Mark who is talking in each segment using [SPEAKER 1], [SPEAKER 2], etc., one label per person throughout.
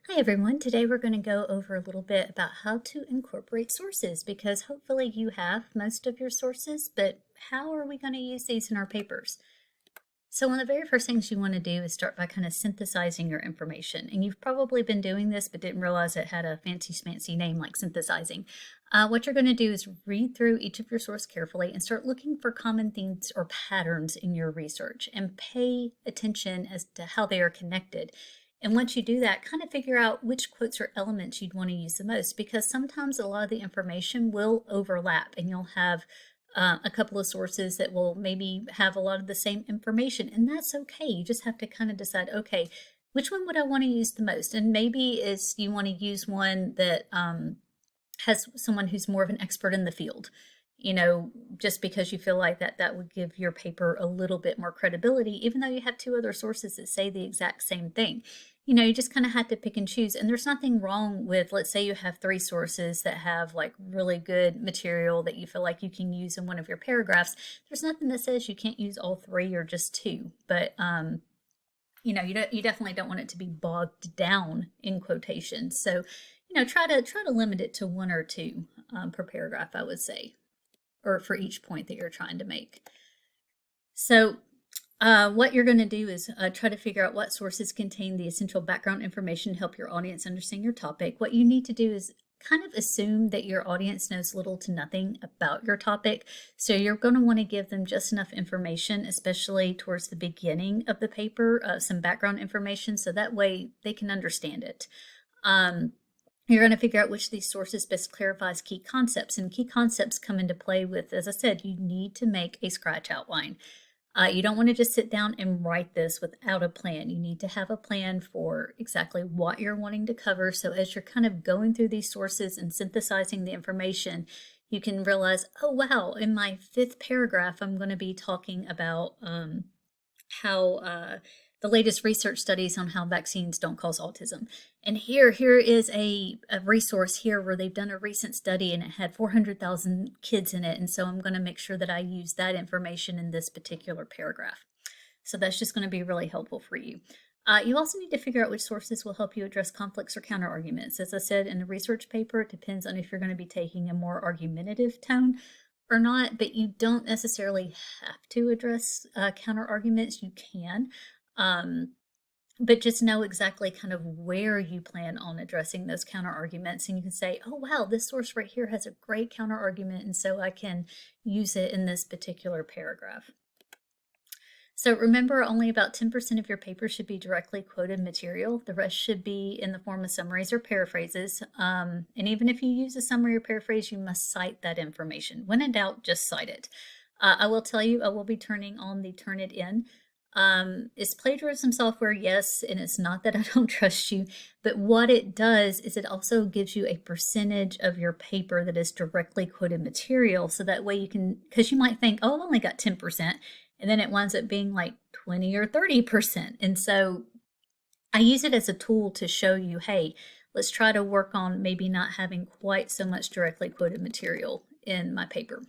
[SPEAKER 1] Hi everyone. Today we're going to go over a little bit about how to incorporate sources because hopefully you have most of your sources, but how are we going to use these in our papers? So one of the very first things you want to do is start by kind of synthesizing your information. And you've probably been doing this but didn't realize it had a fancy schmancy name like synthesizing. What you're going to do is read through each of your sources carefully and start looking for common themes or patterns in your research and pay attention as to how they are connected. And once you do that, kind of figure out which quotes or elements you'd want to use the most because sometimes a lot of the information will overlap and you'll have a couple of sources that will maybe have a lot of the same information, and that's okay. You just have to kind of decide, okay, which one would I want to use the most? And maybe is you want to use one that has someone who's more of an expert in the field, just because you feel like that would give your paper a little bit more credibility, even though you have two other sources that say the exact same thing. You just kind of have to pick and choose. And there's nothing wrong with, let's say you have three sources that have like really good material that you feel like you can use in one of your paragraphs. There's nothing that says you can't use all three or just two, but you definitely don't want it to be bogged down in quotations. So, try to limit it to one or two per paragraph, I would say, or for each point that you're trying to make. So what you're going to do is try to figure out what sources contain the essential background information to help your audience understand your topic. What you need to do is kind of assume that your audience knows little to nothing about your topic. So you're going to want to give them just enough information, especially towards the beginning of the paper, some background information, so that way they can understand it. You're going to figure out which of these sources best clarifies key concepts, and key concepts come into play with, as I said, you need to make a scratch outline. You don't want to just sit down and write this without a plan. You need to have a plan for exactly what you're wanting to cover. So as you're kind of going through these sources and synthesizing the information, you can realize, oh, wow, in my fifth paragraph, I'm going to be talking about how the latest research studies on how vaccines don't cause autism. And here is a resource here where they've done a recent study and it had 400,000 kids in it. And so I'm going to make sure that I use that information in this particular paragraph. So that's just going to be really helpful for you. You also need to figure out which sources will help you address conflicts or counterarguments. As I said, in a research paper, it depends on if you're going to be taking a more argumentative tone or not, but you don't necessarily have to address counter arguments. You can, but just know exactly kind of where you plan on addressing those counter arguments. And you can say, oh, wow, this source right here has a great counter argument, and so I can use it in this particular paragraph. So remember, only about 10% of your paper should be directly quoted material. The rest should be in the form of summaries or paraphrases. And even if you use a summary or paraphrase, you must cite that information. When in doubt, just cite it. I will tell you, I will be turning on the Turnitin. Is plagiarism software? Yes, and it's not that I don't trust you, but what it does is it also gives you a percentage of your paper that is directly quoted material. So that way you can, because you might think, oh, I've only got 10%. And then it winds up being like 20 or 30%. And so I use it as a tool to show you, hey, let's try to work on maybe not having quite so much directly quoted material in my paper.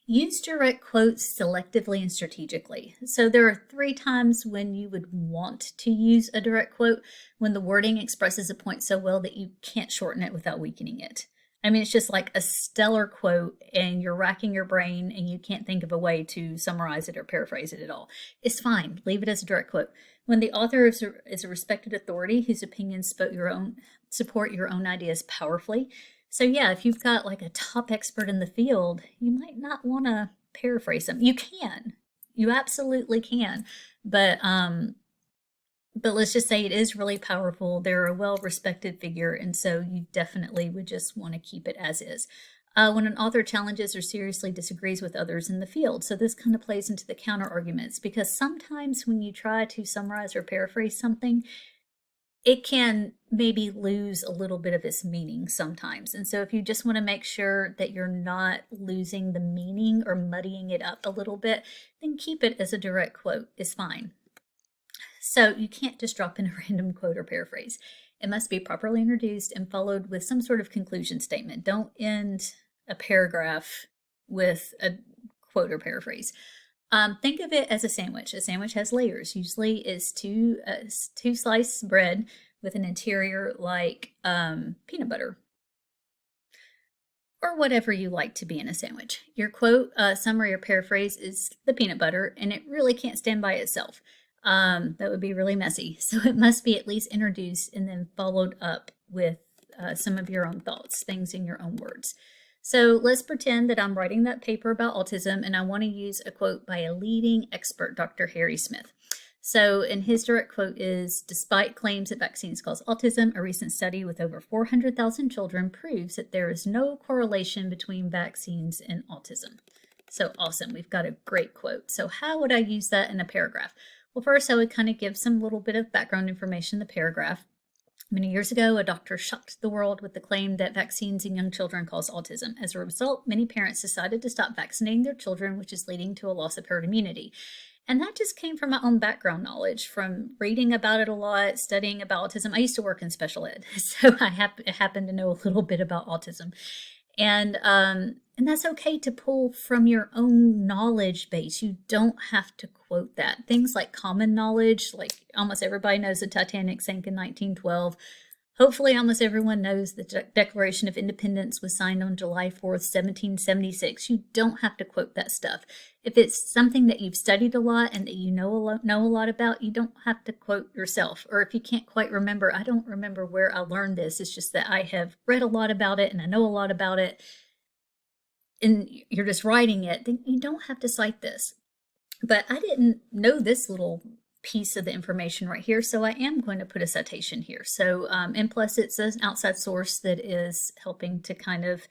[SPEAKER 1] Use direct quotes selectively and strategically. So there are 3 times when you would want to use a direct quote: when the wording expresses a point so well that you can't shorten it without weakening it. I mean, it's just like a stellar quote and you're racking your brain and you can't think of a way to summarize it or paraphrase it at all. It's fine. Leave it as a direct quote. When the author is a respected authority whose opinions support your own ideas powerfully. So yeah, if you've got like a top expert in the field, you might not want to paraphrase them. You can. You absolutely can. But let's just say it is really powerful. They're a well-respected figure, and so you definitely would just want to keep it as is. When an author challenges or seriously disagrees with others in the field. So this kind of plays into the counter arguments, because sometimes when you try to summarize or paraphrase something, it can maybe lose a little bit of its meaning sometimes. And so if you just want to make sure that you're not losing the meaning or muddying it up a little bit, then keep it as a direct quote is fine. So you can't just drop in a random quote or paraphrase. It must be properly introduced and followed with some sort of conclusion statement. Don't end a paragraph with a quote or paraphrase. Think of it as a sandwich. A sandwich has layers. Usually is two sliced bread with an interior like peanut butter or whatever you like to be in a sandwich. Your quote, summary, or paraphrase is the peanut butter, and it really can't stand by itself. That would be really messy. So it must be at least introduced and then followed up with some of your own thoughts, things in your own words. So let's pretend that I'm writing that paper about autism and I want to use a quote by a leading expert, Dr. Harry Smith. So, and his direct quote is, despite claims that vaccines cause autism, a recent study with over 400,000 children proves that there is no correlation between vaccines and autism. So awesome. We've got a great quote. So how would I use that in a paragraph? Well, first I would kind of give some little bit of background information in the paragraph. Many years ago, a doctor shocked the world with the claim that vaccines in young children cause autism. As a result, many parents decided to stop vaccinating their children, which is leading to a loss of herd immunity. And that just came from my own background knowledge, from reading about it a lot, studying about autism. I used to work in special ed, so I happen to know a little bit about autism. And that's okay to pull from your own knowledge base. You don't have to quote that. Things like common knowledge, like almost everybody knows the Titanic sank in 1912. Hopefully, almost everyone knows the Declaration of Independence was signed on July 4th, 1776. You don't have to quote that stuff. If it's something that you've studied a lot and that you know a lot about, you don't have to quote yourself. Or if you can't quite remember, I don't remember where I learned this. It's just that I have read a lot about it and I know a lot about it, and you're just writing it, then you don't have to cite this. But I didn't know this little piece of the information right here, so I am going to put a citation here. So and plus it's an outside source that is helping to kind of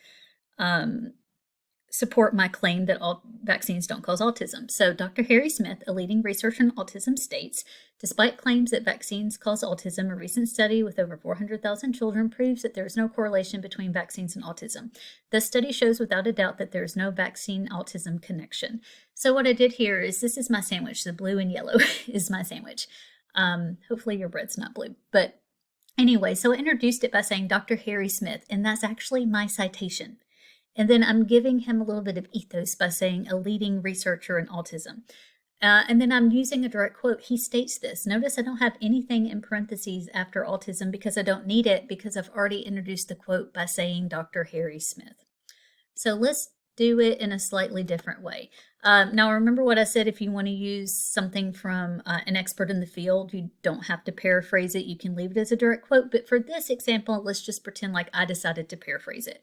[SPEAKER 1] support my claim that all vaccines don't cause autism. So Dr. Harry Smith, a leading researcher in autism, states, despite claims that vaccines cause autism, a recent study with over 400,000 children proves that there is no correlation between vaccines and autism. The study shows without a doubt that there is no vaccine-autism connection. So what I did here is, this is my sandwich. The blue and yellow is my sandwich. Hopefully your bread's not blue, but anyway, so I introduced it by saying Dr. Harry Smith, and that's actually my citation. And then I'm giving him a little bit of ethos by saying a leading researcher in autism. And then I'm using a direct quote. He states this. Notice I don't have anything in parentheses after autism because I don't need it, because I've already introduced the quote by saying Dr. Harry Smith. So let's do it in a slightly different way. Now, remember what I said, if you want to use something from an expert in the field, you don't have to paraphrase it. You can leave it as a direct quote. But for this example, let's just pretend like I decided to paraphrase it.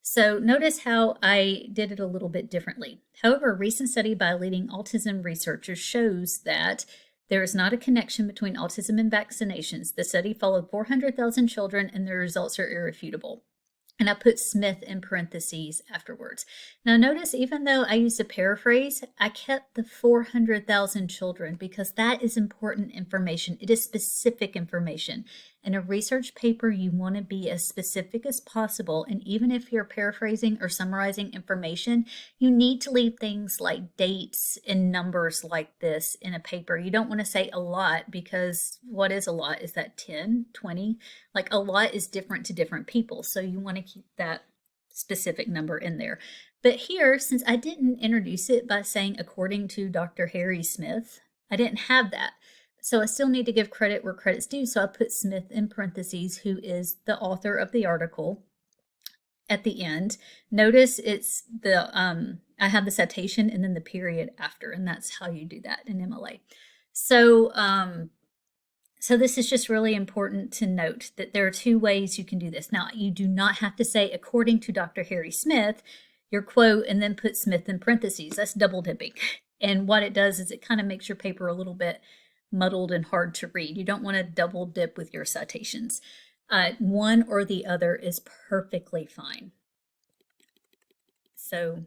[SPEAKER 1] So notice how I did it a little bit differently. However, a recent study by leading autism researchers shows that there is not a connection between autism and vaccinations. The study followed 400,000 children and the results are irrefutable. And I put Smith in parentheses afterwards. Now notice, even though I used a paraphrase, I kept the 400,000 children because that is important information. It is specific information. In a research paper, you want to be as specific as possible. And even if you're paraphrasing or summarizing information, you need to leave things like dates and numbers like this in a paper. You don't want to say a lot, because what is a lot? Is that 10, 20? Like, a lot is different to different people. So you want to keep that specific number in there. But here, since I didn't introduce it by saying according to Dr. Harry Smith, I didn't have that. So I still need to give credit where credit's due. So I put Smith in parentheses, who is the author of the article, at the end. Notice it's the, I have the citation and then the period after, and that's how you do that in MLA. So, so this is just really important to note that there are two ways you can do this. Now, you do not have to say according to Dr. Harry Smith, your quote, and then put Smith in parentheses. That's double dipping. And what it does is it kind of makes your paper a little bit muddled and hard to read. You don't want to double dip with your citations. One or the other is perfectly fine. So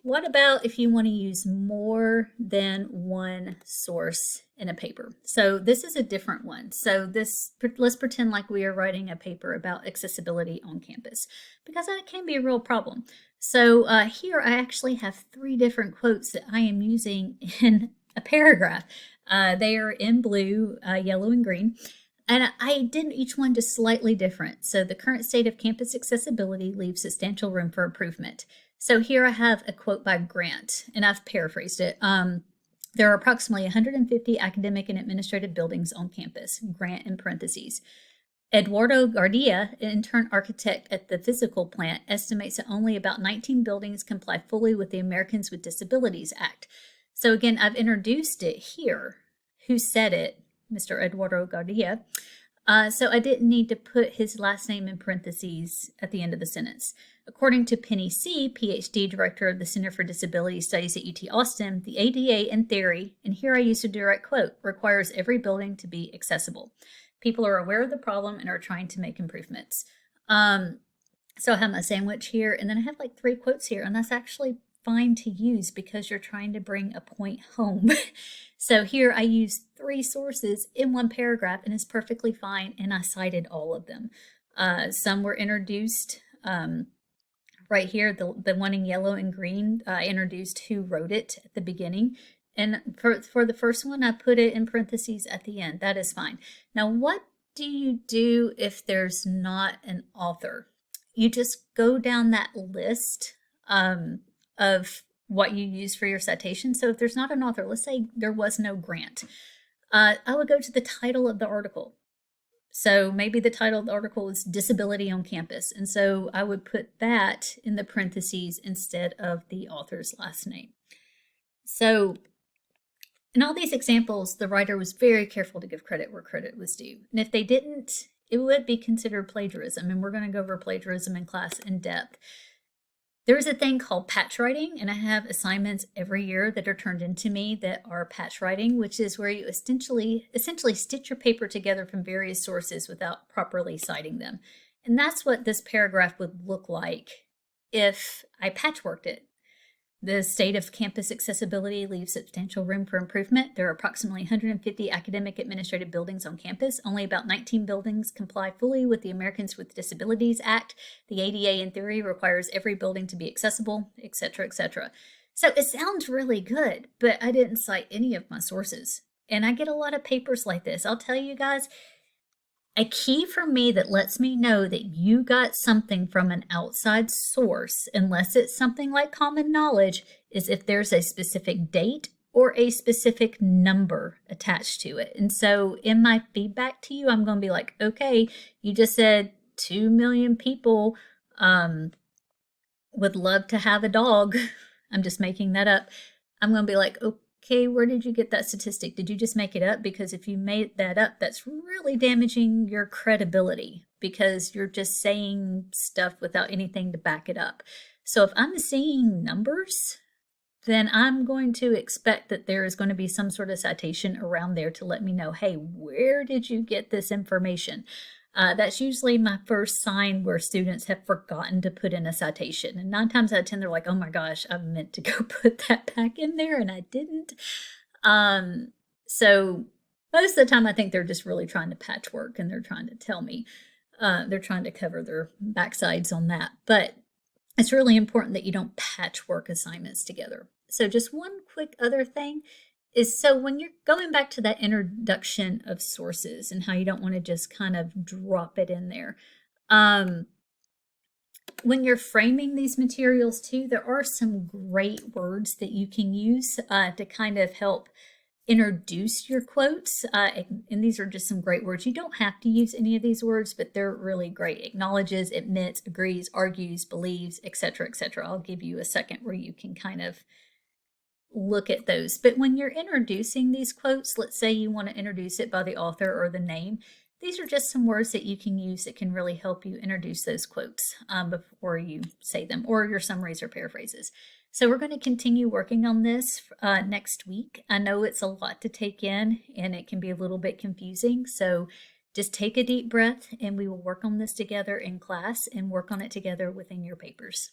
[SPEAKER 1] what about if you want to use more than one source in a paper? So this is a different one. So let's pretend like we are writing a paper about accessibility on campus, because that can be a real problem. So here I actually have 3 different quotes that I am using in a paragraph. They are in blue, yellow, and green. And I did each one just slightly different. So the current state of campus accessibility leaves substantial room for improvement. So here I have a quote by Grant, and I've paraphrased it. There are approximately 150 academic and administrative buildings on campus, Grant in parentheses. Eduardo Gardia, an intern architect at the physical plant, estimates that only about 19 buildings comply fully with the Americans with Disabilities Act. So again, I've introduced it here. Who said it? Mr. Eduardo Gardia. So I didn't need to put his last name in parentheses at the end of the sentence. According to Penny C., PhD director of the Center for Disability Studies at UT Austin, the ADA in theory, and here I use a direct quote, requires every building to be accessible. People are aware of the problem and are trying to make improvements. So I have my sandwich here, and then I have like 3 quotes here, and that's actually fine to use because you're trying to bring a point home. So here I use 3 sources in one paragraph, and it's perfectly fine, and I cited all of them. Some were introduced right here, the one in yellow and green, I introduced who wrote it at the beginning. And for the first one, I put it in parentheses at the end. That is fine. Now, what do you do if there's not an author? You just go down that list of what you use for your citation. So if there's not an author, let's say there was no Grant, I would go to the title of the article. So maybe the title of the article is Disability on Campus. And so I would put that in the parentheses instead of the author's last name. So in all these examples, the writer was very careful to give credit where credit was due. And if they didn't, it would be considered plagiarism. And we're going to go over plagiarism in class in depth. There's a thing called patch writing, and I have assignments every year that are turned into me that are patch writing, which is where you essentially stitch your paper together from various sources without properly citing them. And that's what this paragraph would look like if I patchworked it. The state of campus accessibility leaves substantial room for improvement. There are approximately 150 academic administrative buildings on campus. Only about 19 buildings comply fully with the Americans with Disabilities Act. The ADA in theory requires every building to be accessible, etc., etc. So it sounds really good, but I didn't cite any of my sources. And I get a lot of papers like this. I'll tell you guys, a key for me that lets me know that you got something from an outside source, unless it's something like common knowledge, is if there's a specific date or a specific number attached to it. And so in my feedback to you, I'm going to be like, okay, you just said 2 million people would love to have a dog. I'm just making that up. I'm going to be like, okay, where did you get that statistic? Did you just make it up? Because if you made that up, that's really damaging your credibility because you're just saying stuff without anything to back it up. So if I'm seeing numbers, then I'm going to expect that there is going to be some sort of citation around there to let me know, hey, where did you get this information? That's usually my first sign where students have forgotten to put in a citation. And 9 times out of 10, they're like, oh my gosh, I meant to go put that back in there and I didn't. So most of the time, I think they're just really trying to patchwork and they're trying to tell me, they're trying to cover their backsides on that. But it's really important that you don't patchwork assignments together. So just one quick other thing is, so when you're going back to that introduction of sources and how you don't want to just kind of drop it in there, when you're framing these materials too, there are some great words that you can use to kind of help introduce your quotes. And these are just some great words. You don't have to use any of these words, but they're really great. Acknowledges, admits, agrees, argues, believes, etc., etc. I'll give you a second where you can kind of look at those. But when you're introducing these quotes, let's say you want to introduce it by the author or the name, these are just some words that you can use that can really help you introduce those quotes before you say them, or your summaries or paraphrases. So we're going to continue working on this next week. I know it's a lot to take in and it can be a little bit confusing. So just take a deep breath and we will work on this together in class and work on it together within your papers.